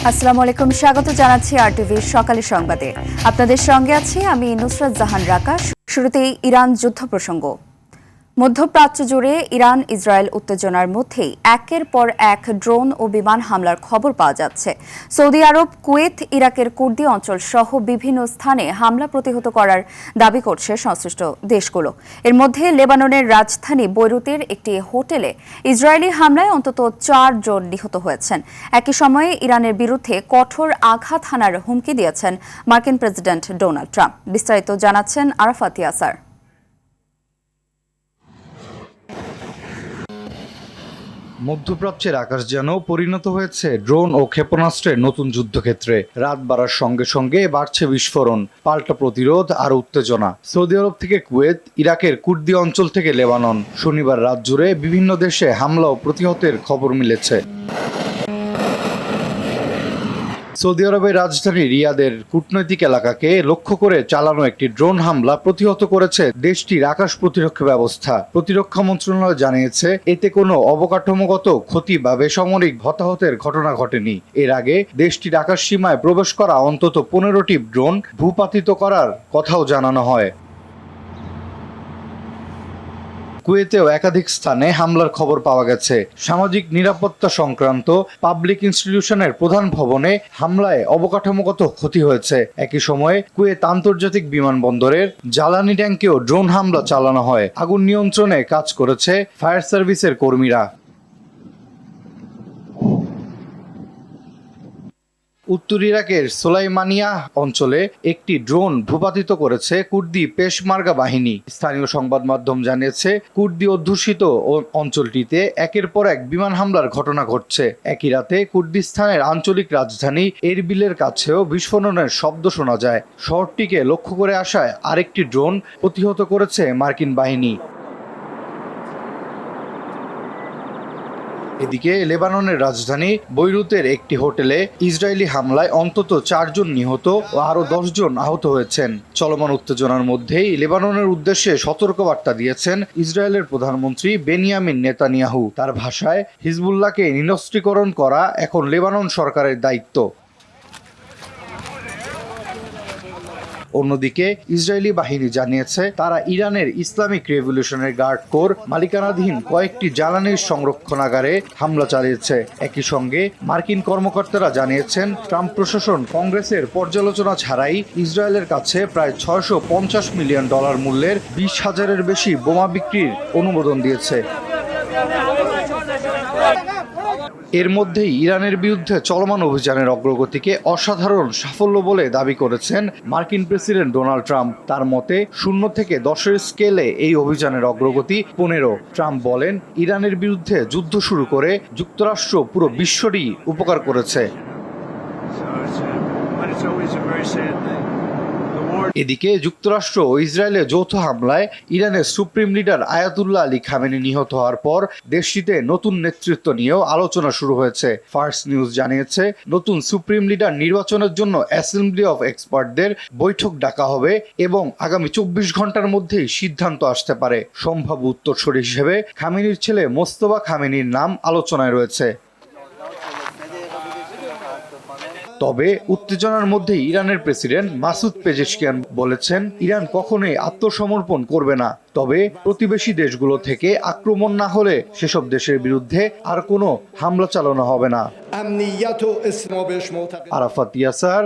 আসসালামু আলাইকুম, স্বাগত জানাচ্ছি আরটিভির সকালের সংবাদে। আপনাদের সঙ্গে আছি আমি নুসরাত জাহান রাকা। শুরুতেই ইরান যুদ্ধ প্রসঙ্গ। মধ্যপ্রাচ্য জুড়ে ইরান ইসরায়েল উত্তেজনার মধ্যেই একের পর এক ড্রোন ও বিমান হামলার খবর পাওয়া যাচ্ছে। সৌদি আরব, কুয়েত, ইরাকের কুর্দি অঞ্চল সহ বিভিন্ন স্থানে হামলা প্রতিহত করার দাবি করছে সংশ্লিষ্ট দেশগুলো। এর মধ্যে লেবাননের রাজধানী বৈরুতের একটি হোটেলে ইসরায়েলি হামলায় অন্তত 4 জন নিহত হয়েছেন। একই সময়ে ইরানের বিরুদ্ধে কঠোর আঘাত হানার হুমকি দিয়েছেন মার্কিন প্রেসিডেন্ট ডোনাল্ড ট্রাম্প। বিস্তারিত জানাচ্ছেন আরাফাত ইয়াসার। মধ্যপ্রাচ্যের আকাশ যেন পরিণত হয়েছে ড্রোন ও ক্ষেপণাস্ত্রের নতুন যুদ্ধক্ষেত্রে। রাত বাড়ার সঙ্গে সঙ্গে বাড়ছে বিস্ফোরণ, পাল্টা প্রতিরোধ আর উত্তেজনা। সৌদি আরব থেকে কুয়েত, ইরাকের কুর্দি অঞ্চল থেকে লেবানন, শনিবার রাত জুড়ে বিভিন্ন দেশে হামলা ও প্রতিহতের খবর মিলেছে। সৌদি আরবের রাজধানী রিয়াদের কূটনৈতিক এলাকাকে লক্ষ্য করে চালানো একটি ড্রোন হামলা প্রতিহত করেছে দেশটির আকাশ প্রতিরক্ষা ব্যবস্থা। প্রতিরক্ষা মন্ত্রণালয় জানিয়েছে এতে কোনো অবকাঠামোগত ক্ষতি বা বেসামরিক হতাহতের ঘটনা ঘটেনি। এর আগে দেশটির আকাশ সীমায় প্রবেশ করা অন্তত 15টি ড্রোন ভূপাতিত করার কথাও জানানো হয়। কুয়েতেও একাধিক স্থানে হামলার খবর পাওয়া গেছে। সামাজিক নিরাপত্তা সংক্রান্ত পাবলিক ইনস্টিটিউশনের প্রধান ভবনে হামলায় অবকাঠামোগত ক্ষতি হয়েছে। একই সময়ে কুয়েত আন্তর্জাতিক বিমানবন্দরের জ্বালানি ট্যাঙ্কেও ড্রোন হামলা চালানো হয়। আগুন নিয়ন্ত্রণে কাজ করেছে ফায়ার সার্ভিসের কর্মীরা। উত্তর ইরাকের সোলাইমানিয়া অঞ্চলে একটি ড্রোন ভূপাতিত করেছে কুর্দি পেশমার্গা বাহিনী। স্থানীয় সংবাদ মাধ্যম জানিয়েছে কুর্দি অধ্যুষিত অঞ্চলটিতে একের পর এক বিমান হামলার ঘটনা ঘটছে। একই রাতে কুর্দিস্তানের আঞ্চলিক রাজধানী এরবিলের কাছেও বিস্ফোরণের শব্দ শোনা যায়। শহরটিকে লক্ষ্য করে আসায় আরেকটি ড্রোন প্রতিহত করেছে মার্কিন বাহিনী। এদিকে লেবাননের রাজধানী বৈরুতের একটি হোটেলে ইসরায়েলি হামলায় অন্তত 4 জন নিহত ও আরও 10 জন আহত হয়েছেন। চলমান উত্তেজনার মধ্যেই লেবাননের উদ্দেশ্যে সতর্কবার্তা দিয়েছেন ইসরায়েলের প্রধানমন্ত্রী বেনিয়ামিন নেতানিয়াহু। তার ভাষায়, হিজবুল্লাহকে নিরস্ত্রীকরণ করা এখন লেবানন সরকারের দায়িত্ব। অন্যদিকে ইসরায়েলি বাহিনী জানিয়েছে তারা ইরানের ইসলামিক রেভলিউশনারি গার্ড কোর মালিকানাধীন কয়েকটি জ্বালানির সংরক্ষণাগারে হামলা চালিয়েছে। একই সঙ্গে মার্কিন কর্মকর্তারা জানিয়েছেন ট্রাম্প প্রশাসন কংগ্রেসের পর্যালোচনা ছাড়াই ইসরায়েলের কাছে প্রায় $650 মিলিয়ন মূল্যের 20,000-এর বেশি বোমা বিক্রির অনুমোদন দিয়েছে। এর মধ্যেই ইরানের বিরুদ্ধে চলমান অভিযানের অগ্রগতিকে অসাধারণ সাফল্য বলে দাবি করেছেন মার্কিন প্রেসিডেন্ট ডোনাল্ড ট্রাম্প। তার মতে 0 থেকে 10-এর স্কেলে এই অভিযানের অগ্রগতি 15। ট্রাম্প বলেন, ইরানের বিরুদ্ধে যুদ্ধ শুরু করে যুক্তরাষ্ট্র পুরো বিশ্বরই উপকার করেছে। এদিকে যুক্তরাষ্ট্র ও ইসরায়েলের যৌথ হামলায় ইরানের supreme leader Ayatollah Ali Khamenei নিহত হওয়ার পর দেশটিতে নতুন নেতৃত্ব নিয়েও আলোচনা শুরু হয়েছে। ফার্স্ট নিউজ জানিয়েছে নতুন সুপ্রিম লিডার নির্বাচনের জন্য অ্যাসেম্বলি অফ এক্সপার্টদের বৈঠক ডাকা হবে এবং আগামী 24 ঘন্টার মধ্যেই সিদ্ধান্ত আসতে পারে। সম্ভাব্য উত্তরসূরি হিসেবে খামেনির ছেলে মোস্তফা খামেনির নাম আলোচনায় রয়েছে। তবে উত্তেজনার মধ্যে ইরানের প্রেসিডেন্ট মাসুদ পেজেশকিয়ান বলেছেন ইরান কখনোই আত্মসমর্পণ করবে না, তবে প্রতিবেশী দেশগুলো থেকে আক্রমণ না হলে সেসব দেশের বিরুদ্ধে আর কোনো হামলা চালানো হবে না। আরাফাত ইয়াসার,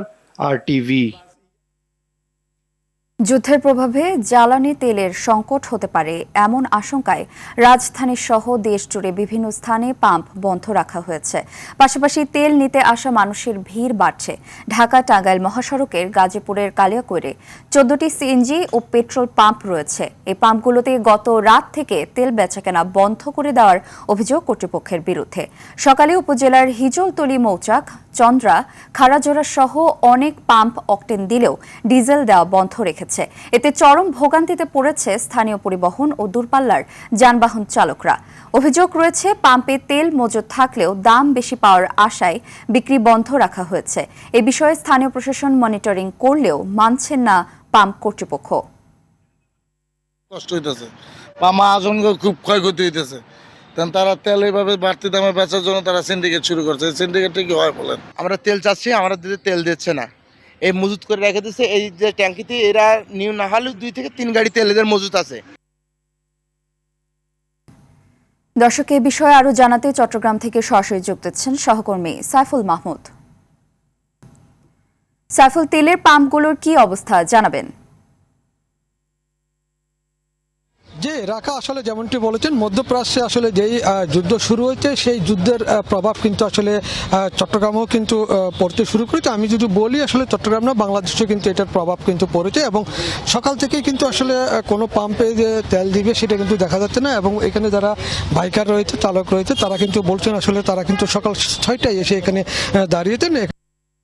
RTV। যুদ্ধের প্রভাবে জ্বালানি তেলের সংকট হতে পারে এমন আশঙ্কায় রাজধানী সহ দেশ জুড়ে বিভিন্ন স্থানে পাম্প বন্ধ রাখা হয়েছে। পাশাপাশি তেল নিতে আসা মানুষের ভিড় বাড়ছে। ঢাকা টাঙ্গাইল মহাসড়কের গাজীপুরের কালিয়াকৈরে 14টি সিএনজি ও পেট্রোল পাম্প রয়েছে। এই পাম্পগুলোতে গত রাত থেকে তেল বেচাকেনা বন্ধ করে দেওয়ার অভিযোগ কর্তৃপক্ষের বিরুদ্ধে। সকালে উপজেলার হিজলতলী, মৌচাক, চন্দ্রা, খাড়াজোড়া সহ অনেক পাম্প অকটেন দিলেও ডিজেল দেওয়া বন্ধ রেখেছে। এতে চরম ভোগান্তিতে পড়েছে স্থানীয় পরিবহন ও দূরপাল্লার যানবাহন চালকরা। অভিযোগ রয়েছে পাম্পে তেল মজুত থাকলেও দাম বেশি পাওয়ার আশায় বিক্রি বন্ধ রাখা হয়েছে। এ বিষয়ে স্থানীয় প্রশাসন মনিটরিং করলেও মানছেন না পাম্প কর্তৃপক্ষ। কষ্ট হইতেছে, পাম্প খুব ক্ষয়ক্ষতি হইতেছে। কারণ তারা তেল এইভাবে বাড়তি দামে বেচার জন্য তারা সিন্ডিকেট শুরু করছে। সিন্ডিকেটটা কি হয় বলেন? আমরা তেল চাচ্ছি, আমরা দিতে তেল দিচ্ছে না, এই মজুত করে রেখে দিচ্ছে। এই যে ট্যাঙ্কিতে এরা নিউ না হলেও 2 থেকে 3 গাড়ি তেল এদের মজুত আছে। দর্শক, এ বিষয়ে আরো জানাতে চট্টগ্রাম থেকে সরাসরি যোগ দিচ্ছেন সহকর্মী সাইফুল মাহমুদ। সাইফুল, তেলের পাম্পগুলোর কি অবস্থা জানাবেন? যে রাখা আসলে যেমনটি বলেছেন, মধ্যপ্রাচ্যে আসলে যেই যুদ্ধ শুরু হয়েছে সেই যুদ্ধের প্রভাব কিন্তু আসলে চট্টগ্রামেও কিন্তু পড়তে শুরু করেছে। আমি যদি বলি আসলে চট্টগ্রাম না, বাংলাদেশে কিন্তু এটার প্রভাব কিন্তু পড়েছে এবং সকাল থেকেই কিন্তু আসলে কোনো পাম্পে যে তেল দিবে সেটা কিন্তু দেখা যাচ্ছে না। এবং এখানে যারা বাইকার রয়েছে, চালক রয়েছে, তারা কিন্তু বলছেন আসলে তারা কিন্তু সকাল 6টায় এসে এখানে দাঁড়িয়েছেন,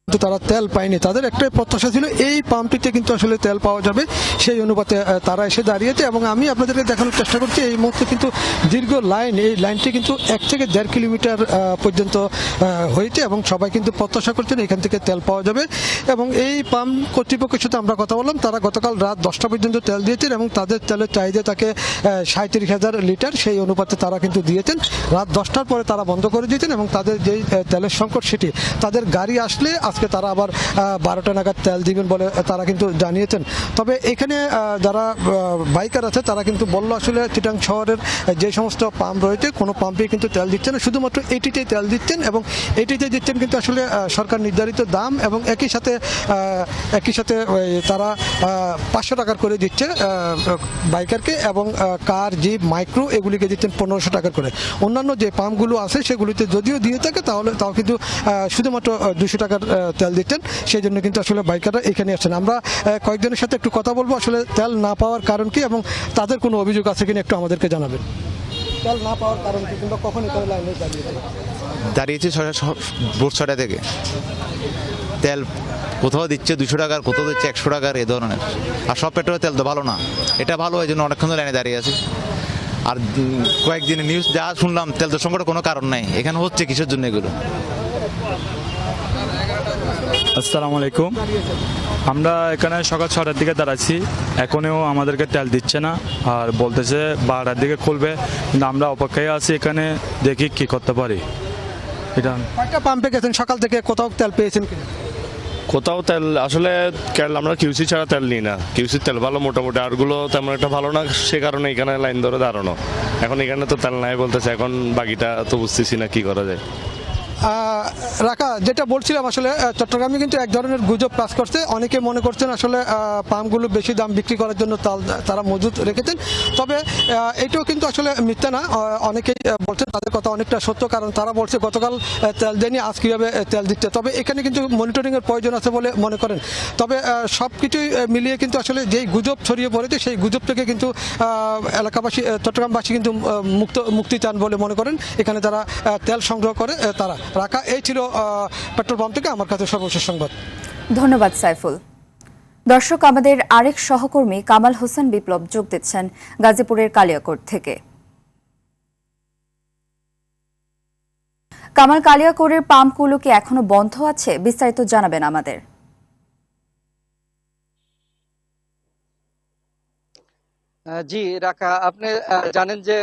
কিন্তু তারা তেল পায়নি। তাদের একটাই প্রত্যাশা ছিল এই পাম্পটিতে কিন্তু আসলে তেল পাওয়া যাবে, সেই অনুপাতে তারা এসে দাঁড়িয়েছে। এবং আমি আপনাদেরকে দেখানোর চেষ্টা করছি, এই মুহূর্তে কিন্তু দীর্ঘ লাইন, এই লাইনটি কিন্তু 1 থেকে 1.5 কিলোমিটার পর্যন্ত হয়েছে এবং সবাই কিন্তু প্রত্যাশা করছেন এখান থেকে তেল পাওয়া যাবে। এবং এই পাম্প কর্তৃপক্ষের সাথে আমরা কথা বললাম, তারা গতকাল রাত 10টা পর্যন্ত তেল দিয়েছেন এবং তাদের তেলের চাহিদা থাকে 37,000 লিটার, সেই অনুপাতে তারা কিন্তু দিয়েছেন। রাত 10টার পরে তারা বন্ধ করে দিয়েছেন এবং তাদের যেই তেলের সংকট সেটি তাদের গাড়ি আসলে আজকে তারা আবার 12টা নাগাদ তেল দিবেন বলে তারা কিন্তু জানিয়েছেন। তবে এখানে যারা বাইকার আছে তারা কিন্তু বললো আসলে চিটাং শহরের যে সমস্ত পাম্প রয়েছে কোনো পাম্পে কিন্তু তেল দিচ্ছে না, শুধুমাত্র এটিতেই তেল দিচ্ছেন এবং এটিতে দিচ্ছেন কিন্তু আসলে সরকার নির্ধারিত দাম এবং একই সাথে তারা 500 টাকার করে দিচ্ছে বাইকারকে এবং কার, জিপ, মাইক্রো এগুলিকে দিচ্ছেন 1500 টাকা করে। অন্যান্য যে পাম্পগুলো আছে সেগুলিতে যদিও দিয়ে থাকে তাও কিন্তু শুধুমাত্র 200 টাকার তেল দিচ্ছেন, সেই জন্য কিন্তু আসলে বাইকাররা এখানে আসছেন। আমরা কয়েকজনের সাথে একটু কথা বলবো আসলে তেল না পাওয়ার কারণ কি এবং তাদের কোনো অভিযোগ আছে কিনা একটু আমাদেরকে জানাবেন। তেল না পাওয়ার কারণ কি কিংবা কখন এখানে লাইনে দাঁড়িয়েছে ভোর 6টা থেকে। তেল কোথাও দিচ্ছে 200 টাকার, কোথাও দিচ্ছে 100 টাকার, এ ধরনের। আর সব পেট্রোলের তেল তো ভালো না, এটা ভালো, এই জন্য অনেকক্ষণ লাইনে দাঁড়িয়ে আছে। আর কয়েকদিনের নিউজ যা শুনলাম, তেল তো সংকটের কোনো কারণ নাই। এখানে হচ্ছে কিসের জন্য এগুলো? আসসালামু আলাইকুম। আমরা এখানে সকাল 6টার দিকে দাঁড়াচ্ছি, এখনও আমাদেরকে তেল দিচ্ছে না আর বলতেছে 12টার দিকে খুলবে, কিন্তু আমরা অপেক্ষায় আছি এখানে, দেখি কি করতে পারি। এটা কয়টা পাম্পে গেছেন সকাল থেকে, কোথাও তেল পেয়েছেন কিনা? কোথাও তেল আসলে আমরা কিউসি ছাড়া তেল নিই না। কিউসির তেল ভালো মোটামুটি, আরগুলো তেমন একটা ভালো না, সে কারণে এখানে লাইন ধরে দাঁড়ানো। এখন এখানে তো তেল নাই বলতেছে, এখন বাকিটা তো বুঝতেছি না কি করা যায়। রাখা যেটা বলছিলাম আসলে চট্টগ্রামে কিন্তু এক ধরনের গুজব কাজ করছে। অনেকে মনে করছেন আসলে পাম্পগুলো বেশি দাম বিক্রি করার জন্য তারা মজুত রেখেছেন, তবে এটাও কিন্তু আসলে মিথ্যা না। অনেকেই বলছেন, তাদের কথা অনেকটা সত্য, কারণ তারা বলছে গতকাল তেল দেয়নি, আজ কীভাবে তেল দিচ্ছে। তবে এখানে কিন্তু মনিটরিংয়ের প্রয়োজন আছে বলে মনে করেন। তবে সব কিছুই মিলিয়ে কিন্তু আসলে যেই গুজব ছড়িয়ে পড়েছে সেই গুজব থেকে কিন্তু এলাকাবাসী, চট্টগ্রামবাসী কিন্তু মুক্তি চান বলে মনে করেন এখানে যারা তেল সংগ্রহ করে তারা। রাখা, এই ছিল পেট্রোল পাম্প থেকে আমার কাছে সর্বশেষ সংবাদ। ধন্যবাদ সাইফুল। দর্শক, আমাদের আরেক সহকর্মী কামাল হোসেন বিপ্লব যোগ দিচ্ছেন গাজীপুরের কালিয়াকোট থেকে। কামাল, কালিয়াকোটের পাম্পগুলো কি এখনো বন্ধ আছে? বিস্তারিত জানাবেন আমাদের। জি রাকা, আপনি জানেন যে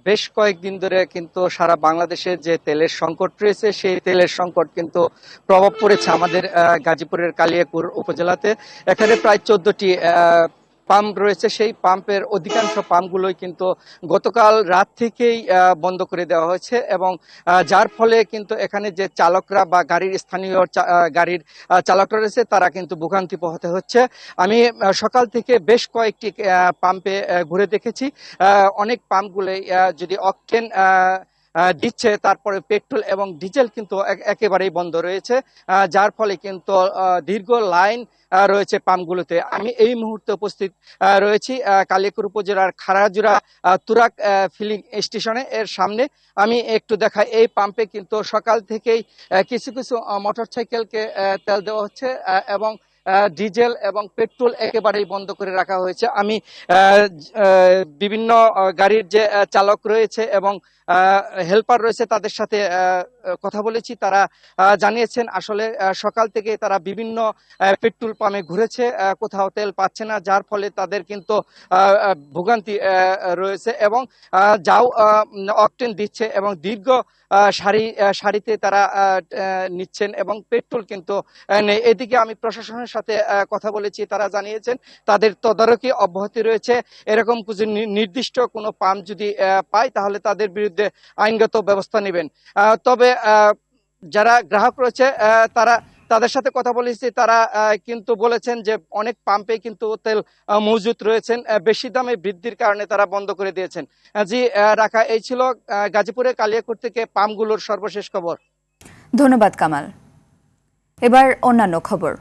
বেশ কয়েকদিন ধরে কিন্তু সারা বাংলাদেশে যে তেলের সংকট রয়েছে সেই তেলের সংকট কিন্তু প্রভাব পড়েছে আমাদের গাজীপুরের কালিয়াকৈর উপজেলাতে। এখানে প্রায় 14টি পাম্প রয়েছে, সেই পাম্পের অধিকাংশ পাম্পগুলোই কিন্তু গতকাল রাত থেকেই বন্ধ করে দেওয়া হয়েছে এবং যার ফলে কিন্তু এখানে যে চালকরা বা গাড়ির স্থানীয় গাড়ির চালকরা রয়েছে তারা কিন্তু ভোগান্তি পোহাতে হচ্ছে। আমি সকাল থেকে বেশ কয়েকটি পাম্পে ঘুরে দেখেছি, অনেক পাম্পগুলোই যদি অকটেন দিচ্ছে, তারপরে পেট্রোল এবং ডিজেল কিন্তু একেবারেই বন্ধ রয়েছে, যার ফলে কিন্তু দীর্ঘ লাইন রয়েছে পাম্পগুলোতে। আমি এই মুহূর্তে উপস্থিত রয়েছি কালিয়াকৈর উপজেলার খারাজুরা তুরাক ফিলিং স্টেশনে, এর সামনে। আমি একটু দেখাই, এই পাম্পে কিন্তু সকাল থেকেই কিছু কিছু মোটরসাইকেলকে তেল দেওয়া হচ্ছে এবং ডিজেল এবং পেট্রোল একেবারেই বন্ধ করে রাখা হয়েছে। আমি বিভিন্ন গাড়ির যে চালক রয়েছে এবং হেল্পার রয়েছে তাদের সাথে কথা বলেছি। তারা জানিয়েছেন আসলে সকাল থেকে তারা বিভিন্ন পেট্রোল পাম্পে ঘুরেছে, কোথাও তেল পাচ্ছে না, যার ফলে তাদের কিন্তু ভোগান্তি রয়েছে এবং যাও অকটেন দিচ্ছে এবং দীর্ঘ সারিতে তারা নিচ্ছেন এবং পেট্রোল কিন্তু নেই। এদিকে আমি প্রশাসনের সাথে কথা বলেছি, তারা জানিয়েছেন তাদের তদারকি অব্যাহতি রয়েছে। এরকম কিছু নির্দিষ্ট কোনো পাম্প যদি পায় তাহলে তাদের বিরুদ্ধে আইনগত ব্যবস্থা নেবেন। তবে যারা গ্রাহক রয়েছে তাদের সাথে কথা বলেছি, তারা কিন্তু বলেছেন যে অনেক পাম্পে কিন্তু তেল মজুত রয়েছেন, বেশি দামে বৃদ্ধির কারণে তারা বন্ধ করে দিয়েছেন। জি রাখা, এই ছিল গাজীপুরের কালিয়াকৈর থেকে পাম্পগুলোর সর্বশেষ খবর। ধন্যবাদ কামাল। এবার অন্যান্য খবর।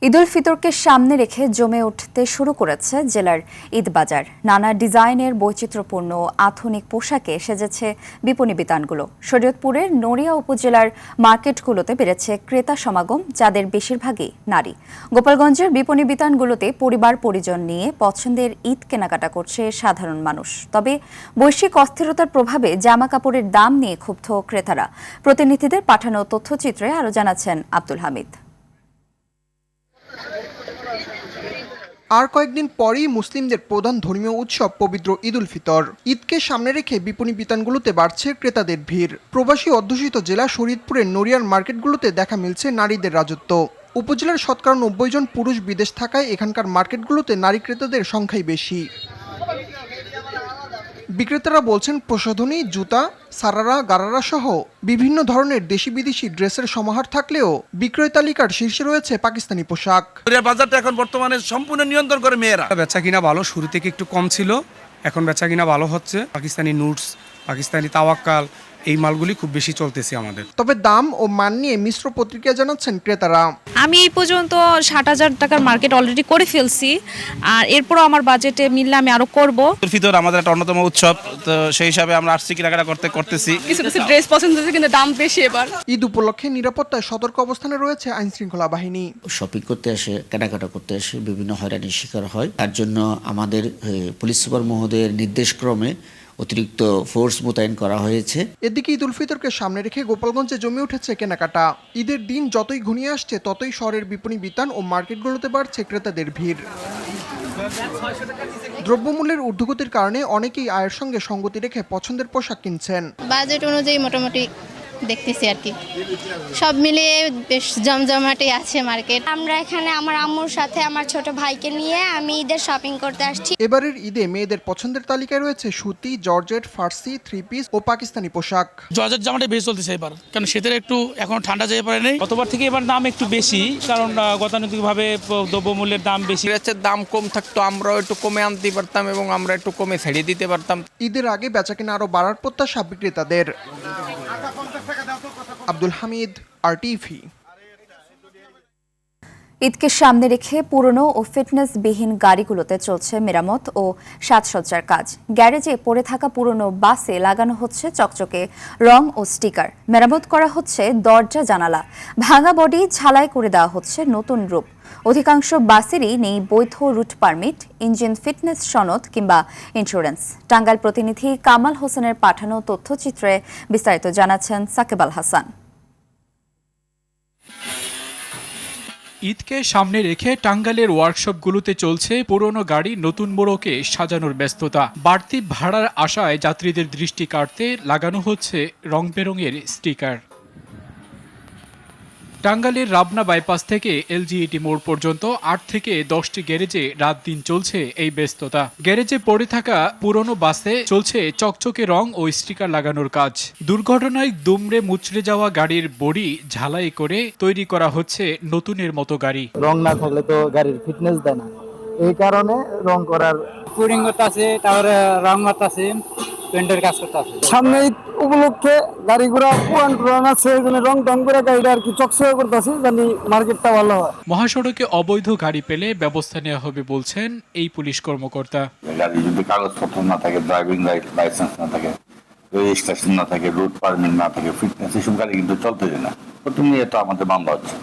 ঈদুল ফিতরকে সামনে রেখে জমে উঠতে শুরু করেছে জেলার ঈদ বাজার। নানা ডিজাইনের বৈচিত্র্যপূর্ণ আধুনিক পোশাকে সেজেছে বিপণী বিতানগুলো। শরীয়তপুরের নড়িয়া উপজেলার মার্কেটগুলোতে বেড়েছে ক্রেতা সমাগম, যাদের বেশিরভাগই নারী। গোপালগঞ্জের বিপণী বিতানগুলোতে পরিবার পরিজন নিয়ে পছন্দের ঈদ কেনাকাটা করছে সাধারণ মানুষ। তবে বৈশ্বিক অস্থিরতার প্রভাবে জামা কাপড়ের দাম নিয়ে ক্ষুব্ধ ক্রেতারা। প্রতিনিধিদের পাঠানো তথ্যচিত্রে আরও জানাচ্ছেন আব্দুল হামিদ। আর কয়েকদিন পরেই মুসলিমদের প্রধান ধর্মীয় উৎসব পবিত্র ঈদুল ফিতর। ঈদকে সামনে রেখে বিপণী বিতানগুলোতে বাড়ছে ক্রেতাদের ভিড়। প্রবাসী অধ্যুষিত জেলা শরীয়তপুরের নড়িয়ার মার্কেটগুলোতে দেখা মিলছে নারীদের রাজত্ব। উপজেলার শতকরা 90 জন পুরুষ বিদেশ থাকায় এখানকার মার্কেটগুলোতে নারী ক্রেতাদের সংখ্যাই বেশি। বিক্রেতারা বলছেন প্রসাধনী, জুতা, সারারা, গারারা সহ বিভিন্ন ধরনের দেশি বিদেশি ড্রেসের সমাহার থাকলেও বিক্রয় তালিকার শীর্ষে রয়েছে পাকিস্তানি পোশাক। বাজারটা এখন বর্তমানে সম্পূর্ণ নিয়ন্ত্রণ করে মেয়েরা। বেচা কিনা ভালো, শুরু থেকে একটু কম ছিল, এখন বেচা কিনা ভালো হচ্ছে। পাকিস্তানি নুটস, পাকিস্তানি তাওয়াক্কাল, এই মালগুলি খুব বেশি চলতেছে আমাদের। তবে দাম ও মান নিয়ে মিশ্র প্রতিক্রিয়া জানাচ্ছেন ক্রেতারা। আমি এই পর্যন্ত 60,000 টাকার মার্কেট অলরেডি করে ফেলছি, আর এরপরও আমার বাজেটে মিললে আমি আরো করব। ঈদুল ফিতর আমাদের একটা অন্যতম উৎসব, তো সেই হিসাবে আমরা আসছি কেনাকাটা করতেছি। কিছু ড্রেস পছন্দ হচ্ছে কিন্তু দাম বেশি এবার। ঈদ উপলক্ষে নিরাপত্তায় সতর্ক অবস্থানে রয়েছে আইন শৃঙ্খলা বাহিনী। শপিং করতে আসে, কেনাকাটা করতে আসে, বিভিন্ন হয়রানির শিকার হয়। তার জন্য আমাদের পুলিশ সুপার মহোদয়ের নির্দেশক্রমে অতিরিক্ত ফোর্স মোতায়েন করা হয়েছে। এদিকে ঈদুল ফিতরকে সামনে রেখে গোপালগঞ্জে জমে উঠেছে কেনাকাটা। ঈদের দিন যতই ঘনিয়ে আসছে ততই শহরের বিপণী বিতান ও মার্কেটগুলোতে বাড়ছে ক্রেতাদের ভিড়। দ্রব্যমূল্যের ঊর্ধ্বগতির কারণে অনেকেই আয়ের সঙ্গে সঙ্গতি রেখে পছন্দের পোশাক কিনছেন। বাজেট অনুযায়ী মোটামুটি দেখতেছি আর কি, সব মিলিয়ে বেশ জমজমাটে আছে মার্কেট। আমরা এখানে আমার আম্মুর সাথে আমার ছোট ভাইকে নিয়ে আমি ঈদের শপিং করতে আসছি। এবারের ঈদে মেয়েদের পছন্দের তালিকায় রয়েছে সুতি, জর্জেট, ফার্সি, 3 পিস ও পাকিস্তানি পোশাক। জর্জেট জামাটা বেশি চলতেছে এবার, কারণ শীতের একটু এখন ঠান্ডা যেতে পারে নাই। গতবার থেকে এবার দাম একটু বেশি, কারণ গতানুগতিকভাবে দ্রব্যমূল্যের দাম বেশি। দাম কম থাকতো, আমরাও একটু কমে আনতে পারতাম এবং আমরা একটু কমে ছাড়িয়ে দিতে পারতাম। ঈদের আগে বেচাকেনা আরো বাড়ার প্রত্যাশা বিক্রেতাদের। আব্দুল হামিদ, আরটিভি। ঈদকে সামনে রেখে পুরনো ও ফিটনেসবিহীন গাড়িগুলোতে চলছে মেরামত ও সাজসজ্জার কাজ। গ্যারেজে পড়ে থাকা পুরনো বাসে লাগানো হচ্ছে চকচকে রং ও স্টিকার। মেরামত করা হচ্ছে দরজা জানালা। ভাঙা বডি ঝালাই করে দেওয়া হচ্ছে নতুন রূপ। অধিকাংশ বাসেরই নেই বৈধ রুট পারমিট, ইঞ্জিন ফিটনেস সনদ কিংবা ইন্স্যুরেন্স। টাঙ্গাইল প্রতিনিধি কামাল হোসেনের পাঠানো তথ্যচিত্রে বিস্তারিত জানাচ্ছেন সাকিব আল হাসান। ঈদকে সামনে রেখে টাঙ্গাইলের ওয়ার্কশপগুলোতে চলছে পুরনো গাড়ি নতুন মোড়কে সাজানোর ব্যস্ততা। বাড়তি ভাড়ার আশায় যাত্রীদের দৃষ্টি কাড়তে লাগানো হচ্ছে রং বেরঙের স্টিকার। টাঙ্গাইলের রাবনা বাইপাস থেকে এলজিইটি মোড় পর্যন্ত 8 থেকে 10টি গ্যারেজে রাত দিন চলছে এই ব্যস্ততা। গ্যারেজে পড়ে থাকা পুরনো বাসে চলছে চকচকে রং ও স্টিকার লাগানোর কাজ। দুর্ঘটনায় দুমড়ে মুচড়ে যাওয়া গাড়ির বডি ঝালাই করে তৈরি করা হচ্ছে নতুনের মতো গাড়ি। রং না থাকলে তো গাড়ির ফিটনেস দেয় না, এই কারণে রং করার কুরিং আছে, তারপরে রং আছে, পেন্টের কাজ করতে আছে। সামনে উপলক্ষে গাড়ি ঘোড়া পুরান আছে, রং টং করে গাড়িটা আর কি চকচকে করতেছে, জানি মার্কেটটা ভালো হয়। মহাসড়কে অবৈধ গাড়ি পেলে ব্যবস্থা নেওয়া হবে বলছেন এই পুলিশ কর্মকর্তা। গাড়ি যদি কাগজপত্র না থাকে, ড্রাইভিং লাইসেন্স না থাকে, রেজিস্ট্রেশন না থাকে, রুট পারমিট না থাকে, ফিটনেস, এসব গাড়ি কিন্তু চলতে যায় না। প্রথম নিয়ে তো আমাদের মামলা হচ্ছে।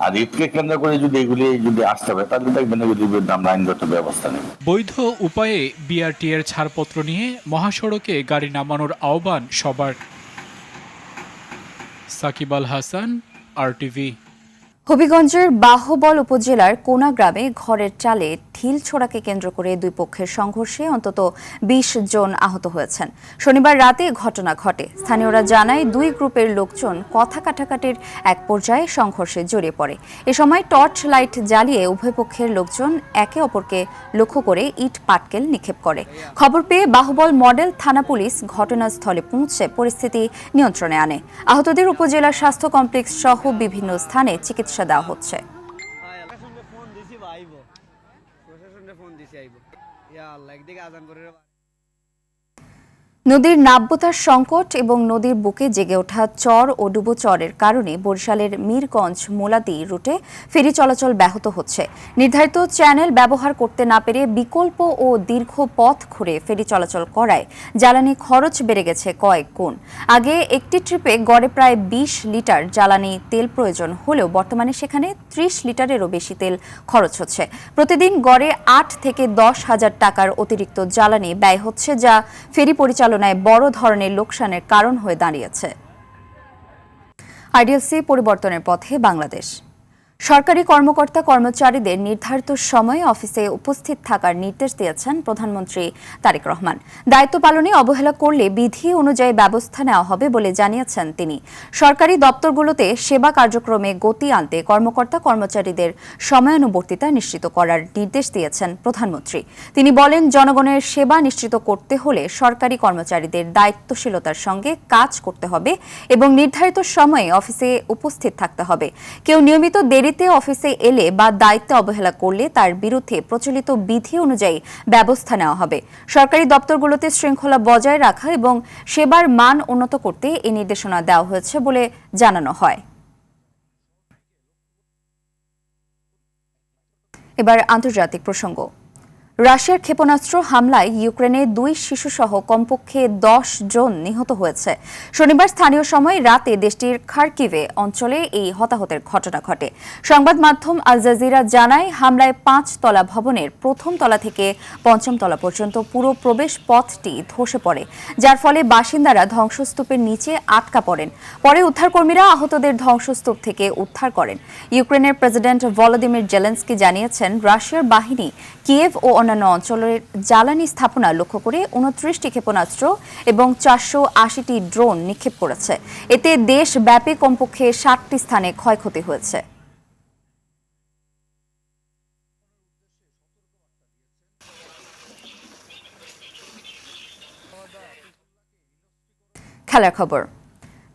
আর ঈদকে কেন্দ্র করে যদি এগুলি যদি আসতে হবে তাহলে দেখবেন এগুলির বিরুদ্ধে আমরা আইনগত ব্যবস্থা নেব। বৈধ উপায়ে বিআরটি এর ছাড়পত্র নিয়ে মহাসড়কে গাড়ি নামানোর আহ্বান সবার। সাকিব আল হাসান, RTV। হবিগঞ্জের বাহুবল উপজেলার কোনা গ্রামে ঘরের চালে ঢিল ছোড়াকে কেন্দ্র করে দুই পক্ষের সংঘর্ষে অন্তত ২০ জন আহত হয়েছেন। শনিবার রাতে ঘটনা ঘটে। স্থানীয়রা জানায় দুই গ্রুপের লোকজন কথা কাটাকাটির এক পর্যায়ে সংঘর্ষে জড়িয়ে পড়ে। এ সময় টর্চ লাইট জ্বালিয়ে উভয় পক্ষের লোকজন একে অপরকে লক্ষ্য করে ইট পাটকেল নিক্ষেপ করে। খবর পেয়ে বাহুবল মডেল থানা পুলিশ ঘটনাস্থলে পৌঁছে পরিস্থিতি নিয়ন্ত্রণে আনে। আহতদের উপজেলা স্বাস্থ্য কমপ্লেক্স সহ বিভিন্ন স্থানে চিকিৎসা দেওয়া হচ্ছে। নদীর নাব্যতার সংকট এবং নদীর বুকে জেগে ওঠা চর ও ডুবোচরের কারণে বরিশালের মিরগঞ্জ মোলাদি রুটে ফেরি চলাচল ব্যাহত হচ্ছে। নির্ধারিত চ্যানেল ব্যবহার করতে না পেরে বিকল্প ও দীর্ঘ পথ ঘুরে ফেরি চলাচল করায় জ্বালানি খরচ বেড়ে গেছে কয়েক গুণ। আগে একটি ট্রিপে গড়ে প্রায় ২০ লিটার জ্বালানি তেল প্রয়োজন হলেও বর্তমানে সেখানে ৩০ লিটারেরও বেশি তেল খরচ হচ্ছে। প্রতিদিন গড়ে ৮ থেকে ১০ হাজার টাকার অতিরিক্ত জ্বালানি ব্যয় হচ্ছে, যা ফেরি পরিচালনায় বড় ধরনের লোকসানের কারণ হয়ে দাঁড়িয়েছে। আইডিএলসি পরিবর্তনের পথে বাংলাদেশ। সরকারি কর্মকর্তা কর্মচারীদের নির্ধারিত সময়ে অফিসে উপস্থিত থাকার নির্দেশ দিয়েছেন প্রধানমন্ত্রী তারেক রহমান। দায়িত্ব পালনে অবহেলা করলে বিধি অনুযায়ী ব্যবস্থা নেওয়া হবে বলে জানিয়েছেন তিনি। সরকারি দপ্তরগুলোতে সেবা কার্যক্রমে গতি আনতে কর্মকর্তা কর্মচারীদের সময়ানুবর্তিতা নিশ্চিত করার নির্দেশ দিয়েছেন প্রধানমন্ত্রী। তিনি বলেন, জনগণের সেবা নিশ্চিত করতে হলে সরকারি কর্মচারীদের দায়িত্বশীলতার সঙ্গে কাজ করতে হবে এবং নির্ধারিত সময়ে অফিসে উপস্থিত থাকতে হবে। কেউ নিয়মিত দেরিতে অফিসে এলে বা দায়িত্বে অবহেলা করলে তার বিরুদ্ধে প্রচলিত বিধি অনুযায়ী ব্যবস্থা নেওয়া হবে। সরকারি দপ্তরগুলোতে শৃঙ্খলা বজায় রাখা এবং সেবার মান উন্নত করতে এই নির্দেশনা দেওয়া হয়েছে বলে জানানো হয়। এবার আন্তর্জাতিক প্রসঙ্গ। রাশিয়ার ক্ষেপণাস্ত্র হামলায় ইউক্রেনে ২ শিশুসহ কমপক্ষে ১০ জন নিহত হয়েছে। শনিবার স্থানীয় সময় রাতে দেশটির খার্কিভে অঞ্চলে এই হতাহতের ঘটনা ঘটে। সংবাদ মাধ্যম আল জাজিরা জানায়, হামলায় ৫ তলা ভবনের প্রথম তলা থেকে পঞ্চম তলা পর্যন্ত পুরো প্রবেশ পথটি ধসে পড়ে, যার ফলে বাসিন্দারা ধ্বংসস্তূপের নিচে আটকা পড়েন। পরে উদ্ধারকর্মীরা আহতদের ধ্বংসস্তূপ থেকে উদ্ধার করেন। ইউক্রেনের প্রেসিডেন্ট ভলোদিমির জেলেনস্কি জানিয়েছেন, রাশিয়ার বাহিনী কিয়েভ ও অন্যান্য অঞ্চলের জ্বালানি স্থাপনা লক্ষ্য করে ২৯টি ক্ষেপণাস্ত্র এবং ৪৮০টি ড্রোন নিক্ষেপ করেছে। এতে দেশব্যাপী কমপক্ষে ৬০টি স্থানে ক্ষয়ক্ষতি হয়েছে। খেলার খবর।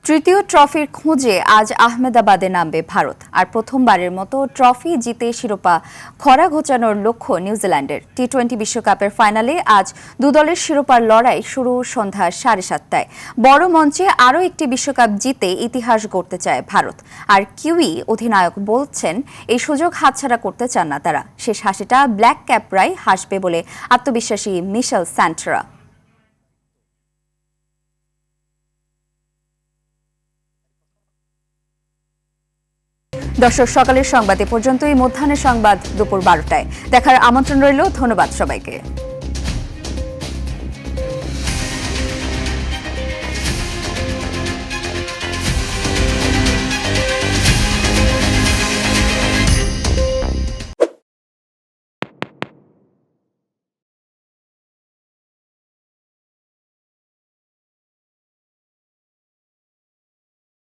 তৃতীয় ট্রফির খোঁজে আজ আহমেদাবাদে নামবে ভারত। আর প্রথমবারের মতো ট্রফি জিতে শিরোপা খরা ঘোচানোর লক্ষ্য নিউজিল্যান্ডের। টি-20 বিশ্বকাপের ফাইনালে আজ দু দলের শিরোপার লড়াই শুরু সন্ধ্যা 7:30টায়। বড় মঞ্চে আরও একটি বিশ্বকাপ জিতে ইতিহাস গড়তে চায় ভারত। আর কিউই অধিনায়ক বলছেন, এই সুযোগ হাতছাড়া করতে চান না তারা। শেষ হাসিটা ব্ল্যাক ক্যাপরাই হাসবে বলে আত্মবিশ্বাসী মিশেল স্যান্টরা। দর্শক, সকালের সংবাদ এ পর্যন্তই। মধ্যাহ্নের সংবাদ দুপুর 12টায় দেখার আমন্ত্রণ রইল। ধন্যবাদ সবাইকে।